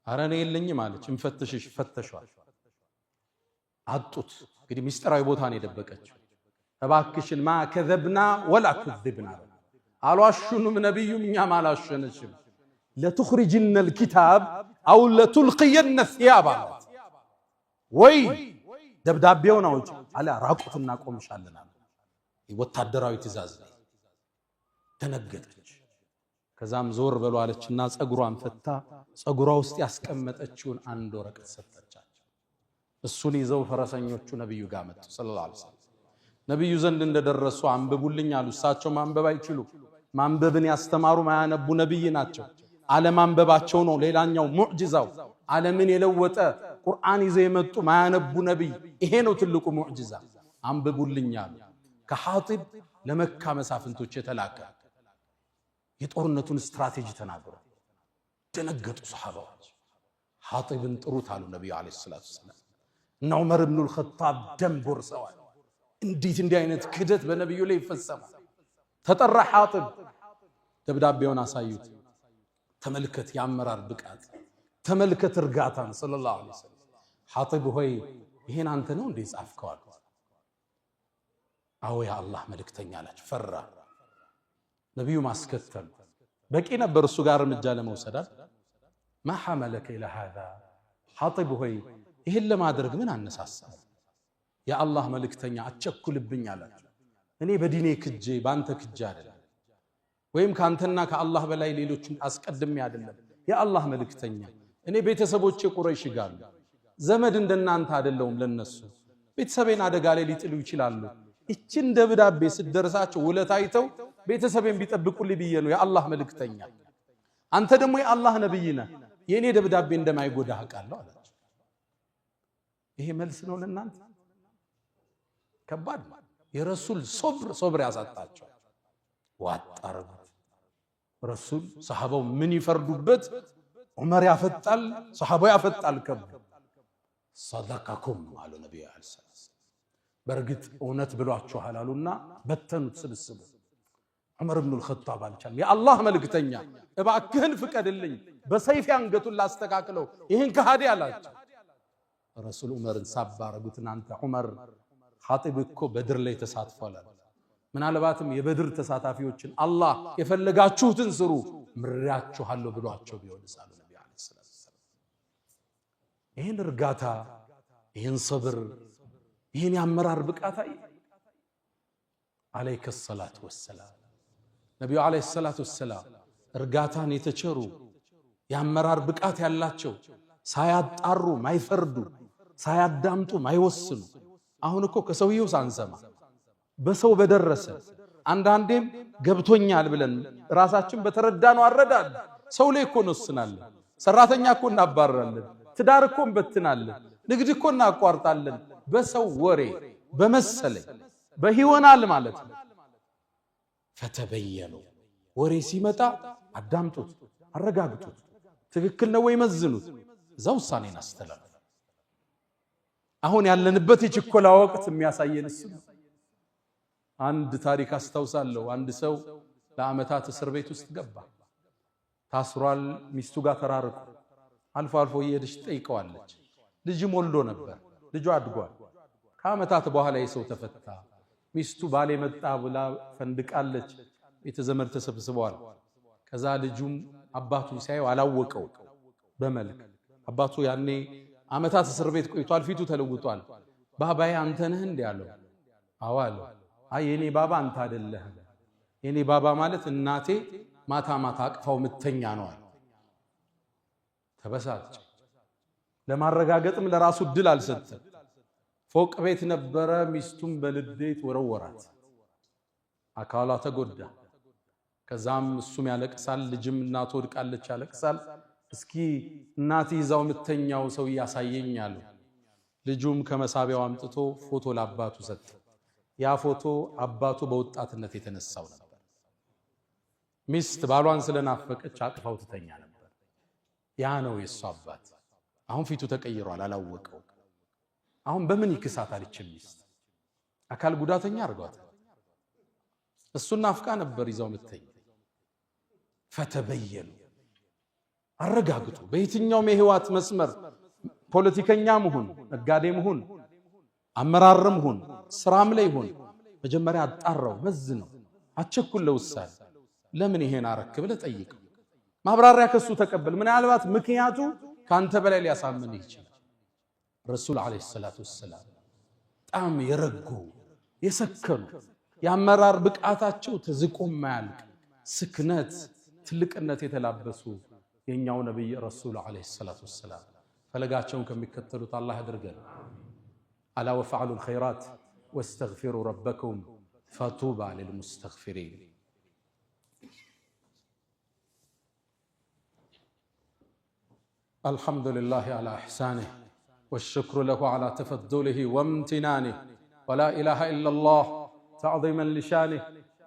ኧረ እኔ የለኝም አለች። እንፈትሽሽ ፈተሿል፣ አጡት። እንግዲህ ሚስጥራዊ ቦታ ነው የደበቀችው። እባክሽን ማ ከዘብና ወላ ኩዝብና አልዋሹንም፣ ነብዩም እኛም አላሸነሽም። ለትኽሪጅነ الكتاب አው ለቱልቂየነ الثياب አላት። ወይ ደብዳቤውን አውጪ አለ፣ ራቁትና ቆምሻለን አለ። ወታደራዊ ትእዛዝ ነው። ደነገጠች። ከዛም ዞር በሉ አለችና ጸጉሯን ፈታ ጸጉሯ ውስጥ ያስቀመጠችውን አንድ ወረቀት ሰጠቻቸው። እሱን ይዘው ፈረሰኞቹ ነብዩ ጋር መጡ ሰለላሁ ዐለይሂ ወሰለም። ነብዩ ዘንድ እንደደረሱ አንብቡልኝ አሉ። እሳቸው ማንበብ አይችሉ፣ ማንበብን ያስተማሩ ማያነቡ ነብይ ናቸው። አለማንበባቸው ነው ሌላኛው ሙዕጂዛው። ዓለምን የለወጠ ቁርአን ይዘው የመጡ ማያነቡ ነብይ፣ ይሄ ነው ትልቁ ሙዕጂዛ። አንብቡልኝ አሉ። ከሐጢብ ለመካ መሳፍንቶች የተላከ የጦርነቱን ስትራቴጂ ተናገሩ። ደነገጡ ሰሃባዎች። ሐጢብን ጥሩት አሉ ነብዩ አለይሂ ሰላቱ ወሰላም። እና ዑመር ኢብኑ አልኸጣብ ደም ጎርሰዋል። እንዴት እንዲህ አይነት ክህደት በነብዩ ላይ ይፈጸማል? ተጠራ ሐጢብ። ደብዳቤውን አሳዩት። ተመልከት የአመራር ብቃት፣ ተመልከት እርጋታን ሰለላሁ ዐለይሂ ወሰለም። ሐጢብ ሆይ ይሄን አንተ ነው እንዴ ጻፍከው አሉት። አዎ የአላህ መልእክተኛ አላቸው። ፈራ። ነብዩ ማስከተሉ በቂ ነበር እሱ ጋር እርምጃ ለመውሰድ። ማ ሐመለከ ኢላ ሃዛ ሐጢብ ሆይ ይሄን ለማድረግ ምን አነሳሳ? የአላህ መልእክተኛ አትቸኩልብኝ አላቸው። እኔ በዲኔ ክጄ ባንተ ክጄ አይደለም፣ ወይም ካንተና ከአላህ በላይ ሌሎችን አስቀድሜ አይደለም። የአላህ መልእክተኛ እኔ ቤተሰቦቼ ቁረይሽ ጋር ዘመድ እንደናንተ አይደለሁም። ለነሱ ቤተሰቤን አደጋ ላይ ሊጥሉ ይችላሉ። እቺን ደብዳቤ ስትደርሳቸው ውለታ አይተው ቤተሰቤን ቢጠብቁልኝ ብዬ ነው የአላህ መልእክተኛ። አንተ ደግሞ የአላህ ነብይ ነህ፣ የኔ ደብዳቤ እንደማይጎዳ አውቃለሁ አላቸው። ይሄ መልስ ነው ለእናንተ? ከባድ የረሱል ሶብር ያሳጣቸው። ዋጣረጉት ረሱል። ሰሃባው ምን ይፈርዱበት? ዑመር ያፈጣል፣ ሰሃባው ያፈጣል። ከብ ሰደቀኩም አሉ ነብዩ አለይሂ ሰላም። በርግጥ እውነት ብሏችኋል አሉና በተኑት ስብስቡ። ዑመር ኢብኑ አልኸጣብ አልቻለም። የአላህ መልእክተኛ እባክህን ፍቀድልኝ፣ በሰይፍ አንገቱን ላስተካክለው ይህን ከሃዲ አላቸው። ረሱል ዑመርን ሳባረጉት። አንተ ዑመር ሐጢብ እኮ በድር ላይ ተሳትፏል። ምናልባትም የበድር ተሳታፊዎችን አላህ የፈለጋችሁትን ስሩ ምሪያችኋለሁ ብሏቸው ቢሆንስ አሉ ነብዩ አለይሂ ሰላም። ይህን እርጋታ፣ ይህን ሰብር፣ ይህን የአመራር ብቃት አለይከ ሰላቱ ወሰላም። ነቢዩ አለይሂ ሰላቱ ወሰላም እርጋታን የተቸሩ የአመራር ብቃት ያላቸው፣ ሳያጣሩ ማይፈርዱ፣ ሳያዳምጡ ማይወስኑ። አሁን እኮ ከሰውየው ሳንሰማ በሰው በደረሰ አንዳንዴም ገብቶኛል ብለን ራሳችን በተረዳነው አረዳድ ሰው ላይ እኮ እንወስናለን። ሰራተኛ እኮ እናባረራለን፣ ትዳር እኮ እንበትናለን፣ ንግድ እኮ እናቋርጣለን። በሰው ወሬ በመሰለኝ በህይወናል ማለት ነው። ፈተበየኑ ወሬ ሲመጣ አዳምጡት፣ አረጋግጡት። ትክክል ነው ወይ መዝኑት። እዛው ውሳኔን አስተላልፍ። አሁን ያለንበት የችኮላ ወቅት የሚያሳየን እሱ። አንድ ታሪክ አስታውሳለሁ። አንድ ሰው ለዓመታት እስር ቤት ውስጥ ገባ። ታስሯል። ሚስቱ ጋር ተራርቆ አልፎ አልፎ እየሄደች ጠይቀዋለች። ልጅም ወልዶ ነበር። ልጁ አድጓል። ከዓመታት በኋላ የሰው ተፈታ። ሚስቱ ባሌ መጣ ብላ ፈንድቃለች። ቤተዘመድ ተሰብስበዋል። ከዛ ልጁም አባቱን ሲያየው አላወቀው በመልክ። አባቱ ያኔ ዓመታት እስር ቤት ቆይቷል። ፊቱ ተለውጧል። ባባዬ አንተ ነህ እንዴ አለው። አዎ አለው። አይ የኔ ባባ አንተ አይደለህም። የኔ ባባ ማለት እናቴ ማታ ማታ አቅፋው ምተኛ ነው አለ። ተበሳጨ። ለማረጋገጥም ለራሱ ድል አልሰጠም። ፎቅ ቤት ነበረ። ሚስቱም በልዴት ወረወራት። አካሏ ተጎዳ። ከዛም እሱም ያለቅሳል። ልጅም እናቱ ወድቃለች ያለቅሳል። እስኪ እናቴ ይዛው ምተኛው ሰው ያሳየኝ አለ። ልጁም ከመሳቢያው አምጥቶ ፎቶ ለአባቱ ሰጠ። ያ ፎቶ አባቱ በወጣትነት የተነሳው ነበር። ሚስት ባሏን ስለናፈቀች አቅፋው ትተኛ ነበር። ያ ነው የሱ አባት። አሁን ፊቱ ተቀይሯል፣ አላወቀው። አሁን በምን ይክሳታል? ይችል ሚስት አካል ጉዳተኛ አርጓታል። እሱን ናፍቃ ነበር ይዛው ምተኛ። ፈተበየኑ አረጋግጡ። በየትኛውም የህይወት መስመር ፖለቲከኛም ሁን፣ ነጋዴም ሁን፣ አመራርም ሁን፣ ስራም ላይ ሁን፣ መጀመሪያ አጣራው፣ መዝነው፣ አቸኩል ለውሳኔ። ለምን ይሄን አረክ ብለህ ጠይቀው። ማብራሪያ ከሱ ተቀበል። ምናልባት ምክንያቱ ካንተ በላይ ሊያሳምን ይችላል። ረሱል አለይሂ ሰላቱ ወሰላም በጣም የረጉ የሰከኑ የአመራር ብቃታቸው ተዝቆ ማያልቅ ስክነት ትልቅነት የተላበሱ የኛው ነብይ ረሱል አለይሂ ሰላቱ ወሰላም ፈለጋቸውን ከሚከተሉት አላህ ያድርገን። አላ ወፈዕሉል ኸይራት ወስተግፊሩ ረበኩም ፈቱባ ሊልሙስተግፊሪን። الحمد لله على إحسانه والشكر له على تفضله وامتنانه ولا إله إلا الله تعظيما لشانه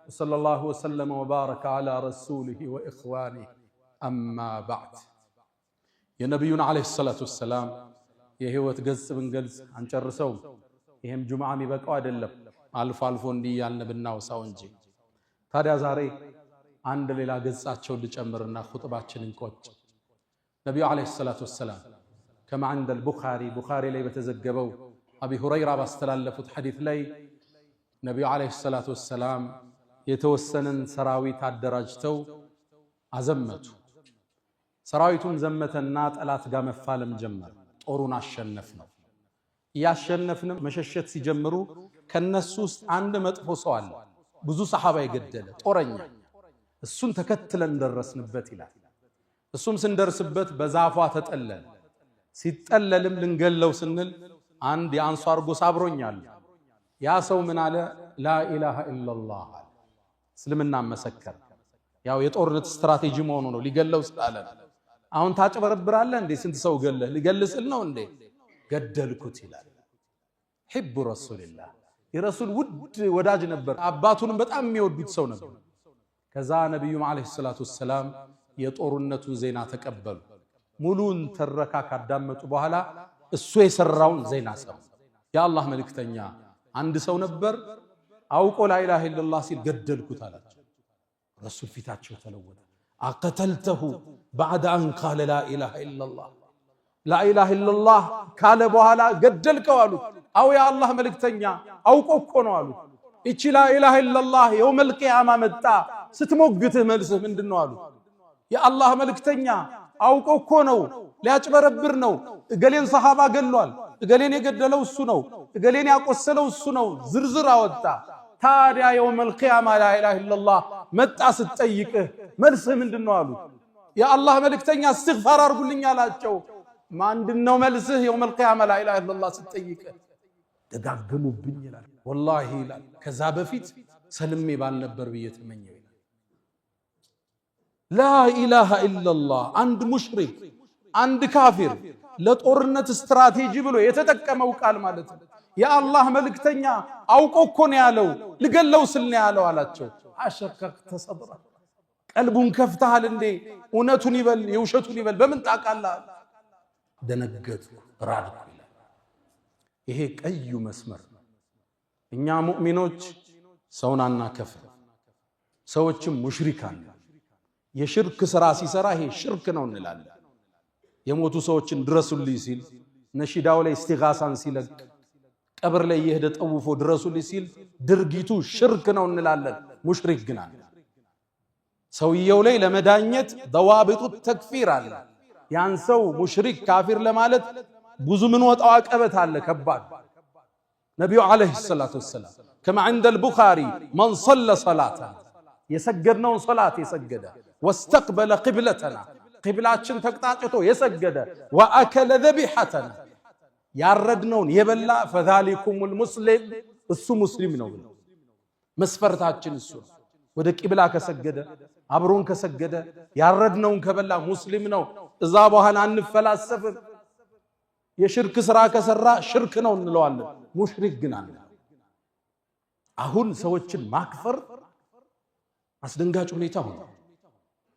وصلى الله وسلم وبارك على رسوله وإخوانه أما بعد. يا نبينا عليه الصلاة والسلام يهوت قز من قز عن شرسوم يهم جمعة مبقى أدلب ألف ألفون دي النبنا وساونجي تاريا زاري عند للا قز أتشود جمرنا خطبات شننكوت. نبي عليه الصلاة والسلام كما عند بخاري لي بتزجبوا أبي هريرة باستلالفت حديث لي نبي عليه الصلاة والسلام يتوسنن سراويت الدرجتو عزمته سراويتهم زمة النات ألا تقام فالم جمر طورونا الشنفنا يا الشنفنا مششت سيجمروا كالنسوس عند مطفو سؤال بزو صحابة يقدل طورنيا السن تكتلا درس نبتي لا السم سندرسبت بزعفوا تتقلل ሲጠለልም ልንገለው ስንል አንድ የአንሷር ጎሳ አብሮኛል። ያ ሰው ምን አለ? ላ ኢላሃ ኢላላህ እስልምና መሰከረ። ያው የጦርነት ስትራቴጂ መሆኑ ነው። ሊገለው ስላለ አሁን ታጭበረብራለህ እንዴ? ስንት ሰው ገለህ ሊገልስል ነው እንዴ? ገደልኩት ይላል። ሒቡ ረሱልላህ የረሱል ውድ ወዳጅ ነበር። አባቱንም በጣም የሚወዱት ሰው ነበር። ከዛ ነብዩም አለይሂ ሰላቱ ወሰላም የጦርነቱን ዜና ተቀበሉ። ሙሉን ተረካ ካዳመጡ በኋላ እሱ የሰራውን ዜና ሰሙ። የአላህ መልእክተኛ አንድ ሰው ነበር አውቆ ላ ኢላሃ ኢላላህ ሲል ገደልኩት አላቸው። ረሱል ፊታቸው ተለወጠ። አቀተልተሁ بعد أن قال لا إله إلا الله لا إله إلا الله ካለ በኋላ ገደልከው አሉት። አው ያ አላህ መልእክተኛ አውቆ እኮ ነው አሉት። እቺ ላ ኢላሃ ኢላላህ የውመል ቂያማ መጣ ስትሞግትህ መልስህ ምንድነው አሉት። ያ አላህ መልእክተኛ አውቆ እኮ ነው ሊያጭበረብር ነው። እገሌን ሰሃባ ገሏል፣ እገሌን የገደለው እሱ ነው፣ እገሌን ያቆሰለው እሱ ነው። ዝርዝር አወጣ። ታዲያ የውመል ቂያማ ላ ኢላሃ ኢላላህ መጣ ስትጠይቅህ መልስህ ምንድነው አሉት። የአላህ መልእክተኛ እስትግፋር አርጉልኝ አላቸው። ማንድነው መልስህ? የውመል ቂያማ ላ ኢላሃ ኢላላህ ስትጠይቅህ ደጋገሙብኝ ይላል። ወላሂ ይላል ከዛ በፊት ሰልሜ ባልነበር ብዬ ተመኘው። ላ ኢላሃ ኢላላህ አንድ ሙሽሪክ አንድ ካፊር ለጦርነት ስትራቴጂ ብሎ የተጠቀመው ቃል ማለት ነው። የአላህ መልእክተኛ አውቆ እኮ ነው ያለው፣ ልገለው ስል ነው ያለው አላቸው። አሸከክተ ሰድራ ቀልቡን ከፍተሃል እንዴ? እውነቱን ይበል የውሸቱን ይበል በምን ታውቃለህ? ደነገጥኩ ራድኩ ይላል። ይሄ ቀዩ መስመር ነው። እኛ ሙእሚኖች ሰውን አናከፍር፣ ሰዎችም ሙሽሪካን የሽርክ ስራ ሲሰራ ይሄ ሽርክ ነው እንላለን። የሞቱ ሰዎችን ድረሱልኝ ሲል ነሺዳው ላይ እስቲጋሳን ሲለቅ ቀብር ላይ የሄደ ጠውፎ ድረሱልኝ ሲል ድርጊቱ ሽርክ ነው እንላለን። ሙሽሪክ ግን አለ። ሰውየው ላይ ለመዳኘት ضوابط ተክፊር አለ። ያን ሰው ሙሽሪክ ካፊር ለማለት ብዙ ምን ወጣው አቀበት አለ ከባድ። ነብዩ አለይሂ ሰላቱ ወሰላም كما عند البخاري من صلى صلاة የሰገድነውን ሶላት የሰገደ واستقبل قبلتنا قبلاتችን ተቅጣጭቶ የሰገደ واكل ذبيحتنا ያረድነውን የበላ فذلكم المسلم እሱ ሙስሊም ነው ብለው መስፈርታችን እሱ ወደ ቂብላ ከሰገደ አብሮን ከሰገደ ያረድነውን ከበላ ሙስሊም ነው። እዛ በኋላ አንፈላሰፍም። የሽርክ ስራ ከሰራ ሽርክ ነው እንለዋለን። ሙሽሪክ ግን አለ። አሁን ሰዎችን ማክፈር አስደንጋጭ ሁኔታ ሆነ።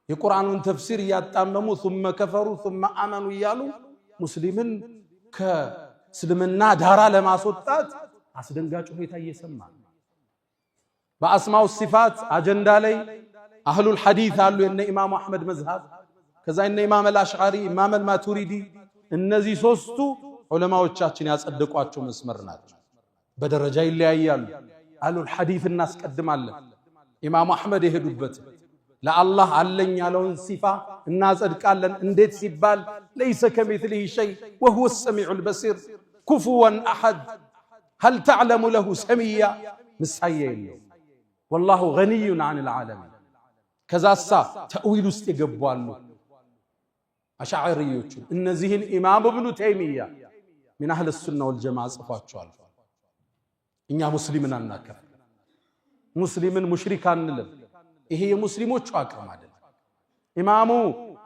የቁርአኑን ተፍሲር ያጣመሙ ثم كفروا ثم آمنوا እያሉ ሙስሊምን ከእስልምና ዳራ ለማስወጣት አስደንጋጭ ሁኔታ እየሰማ በአስማው ሲፋት አጀንዳ ላይ አህሉል ሐዲስ አሉ። የነ ኢማሙ አህመድ መዝሃብ ከዛ የነ ኢማም አልአሽዓሪ ኢማም አልማቱሪዲ እነዚህ ሶስቱ ዑለማዎቻችን ያጸደቋቸው መስመር ናቸው። በደረጃ ይለያያሉ። አህሉል ሐዲስ እናስቀድማለን። ኢማሙ አህመድ የሄዱበት ለአላህ አለኝ ያለውን ሲፋ እናጸድቃለን። እንዴት ሲባል ليس كمثله شيء وهو السميع البصير كفوا احد هل تعلم له سميا مسايا የለው والله غني عن العالمين። ከዛሳ ተእዊል ውስጥ ይገባሉ አሻዕሪዮቹ። እነዚህን ኢማም ኢብኑ ተይሚያ من اهل السنه والجماعه ጽፏቸዋል። እኛ ሙስሊምን አናከፍ፣ ሙስሊምን ሙሽሪክ አንልም። ይሄ የሙስሊሞቹ አቋም አይደለም። ኢማሙ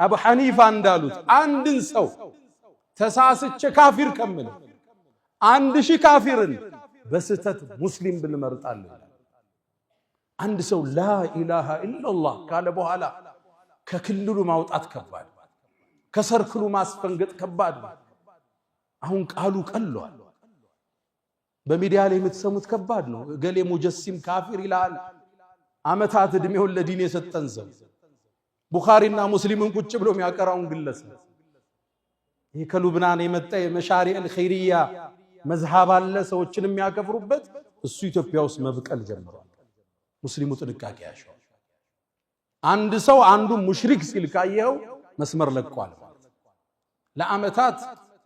አቡ ሐኒፋ እንዳሉት አንድን ሰው ተሳስቼ ካፊር ከመለ 1000 ካፊርን በስተት ሙስሊም ብንመርጣለን። አንድ ሰው ላ ኢላሃ ኢላላህ ካለ በኋላ ከክልሉ ማውጣት ከባድ፣ ከሰርክሉ ማስፈንገጥ ከባድ። አሁን ቃሉ ቀሏል። በሚዲያ ላይ የምትሰሙት ከባድ ነው። እገሌ ሙጀሲም ካፊር ይላል። አመታት እድሜውን ለዲን የሰጠን ሰው ቡኻሪና ሙስሊምን ቁጭ ብሎ የሚያቀራውን ግለሰብ ይሄ ከሉብናን የመጣ የመሻሪዕ አልኸይሪያ መዝሃብ አለ ሰዎችን የሚያከፍሩበት። እሱ ኢትዮጵያ ውስጥ መብቀል ጀምሯል። ሙስሊሙ ጥንቃቄ ያሻው። አንድ ሰው አንዱ ሙሽሪክ ሲል ካየው መስመር ለቋል። ለአመታት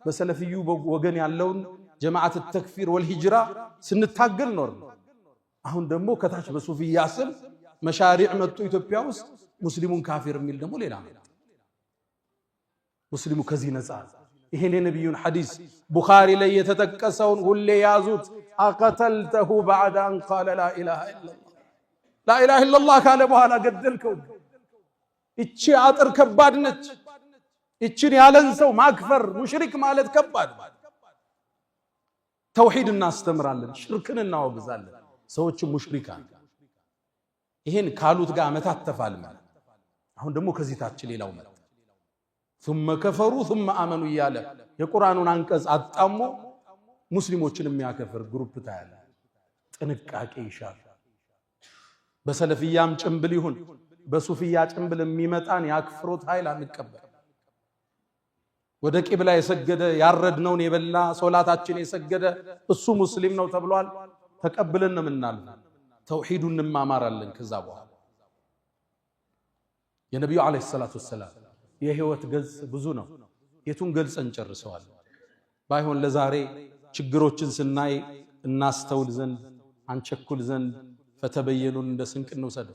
በሰለፊዩ ወገን ያለውን ጀማዓት ተክፊር ወልሂጅራ ስንታገል ኖር። አሁን ደግሞ ከታች በሱፊያ ስም መሻሪዕ መጡ ኢትዮጵያ ውስጥ። ሙስሊሙን ካፊር የሚል ደግሞ ሌላ ነው። ሙስሊሙ ከዚህ ነፃ። ይሄን የነብዩን ሐዲስ ቡኻሪ ላይ የተጠቀሰውን ሁሌ ያዙት። አቀተልተሁ بعد ان قال لا اله الا الله لا اله الا الله ካለ በኋላ ገደልከው። እቺ አጥር ከባድ ነች። እቺን ያለን ሰው ማክፈር ሙሽሪክ ማለት ከባድ። ተውሂድ እናስተምራለን፣ ሽርክን እናወግዛለን። ሰዎች ሙሽሪካን ይሄን ካሉት ጋር አመታት ተፋልመን አሁን ደግሞ ከዚህ ታች ሌላው መጣ። ثم كفروا ثم آمنوا እያለ የቁርአኑን አንቀጽ አጣሞ ሙስሊሞችን የሚያከፍር ግሩፕ ታያለ። ጥንቃቄ ይሻል። በሰለፊያም ጭምብል ይሁን በሱፊያ ጭምብል የሚመጣን ያክፍሮት ኃይል አንቀበል። ወደ ቂብላ የሰገደ ያረድነውን የበላ ሶላታችን የሰገደ እሱ ሙስሊም ነው ተብሏል። ተቀብለን ነው ምናል ተውሂዱን እንማማራለን። ከዛ በኋላ የነብዩ አለይሂ ሰላቱ ወሰለም የህይወት ገጽ ብዙ ነው። የቱን ገልጸን ጨርሰዋል? ባይሆን ለዛሬ ችግሮችን ስናይ እናስተውል ዘንድ አንቸኩል ዘንድ ፈተበየኑን እንደ ስንቅ እንውሰድ።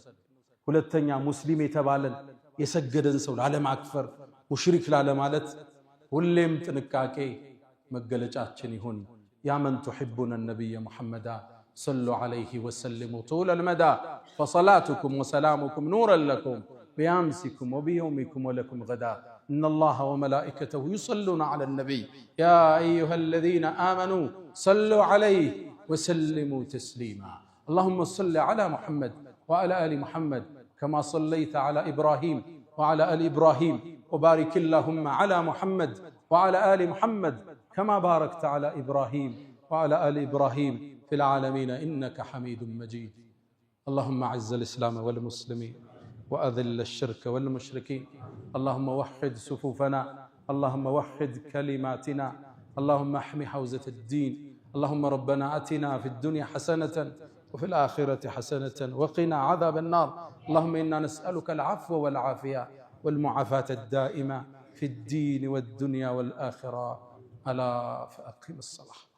ሁለተኛ ሙስሊም የተባለን የሰገደን ሰው ላለማክፈር ሙሽሪክ ላለማለት ሁሌም ጥንቃቄ መገለጫችን ይሁን። ያ መን تحبون النبي محمد صلوا عليه وسلموا طول المدى فصلاتكم وسلامكم نورا لكم بأمسكم وبيومكم ولكم غدا إن الله وملائكته يصلون على النبي يا أيها الذين آمنوا صلوا عليه وسلموا تسليما اللهم صل على محمد وعلى آل محمد كما صليت على إبراهيم وعلى آل إبراهيم وبارك اللهم على محمد وعلى آل محمد كما باركت على إبراهيم وعلى آل إبراهيم في العالمين إنك حميد مجيد. اللهم أعز الإسلام والمسلمين وأذل الشرك والمشركين. اللهم وحد صفوفنا، اللهم وحد كلماتنا، اللهم احمِ حوزة الدين. اللهم ربنا آتنا في الدنيا حسنة وفي الآخرة حسنة وقنا عذاب النار. اللهم إنا نسألك العفو والعافية والمعافاة الدائمة في الدين والدنيا والآخرة. ألا فأقم الصلاة.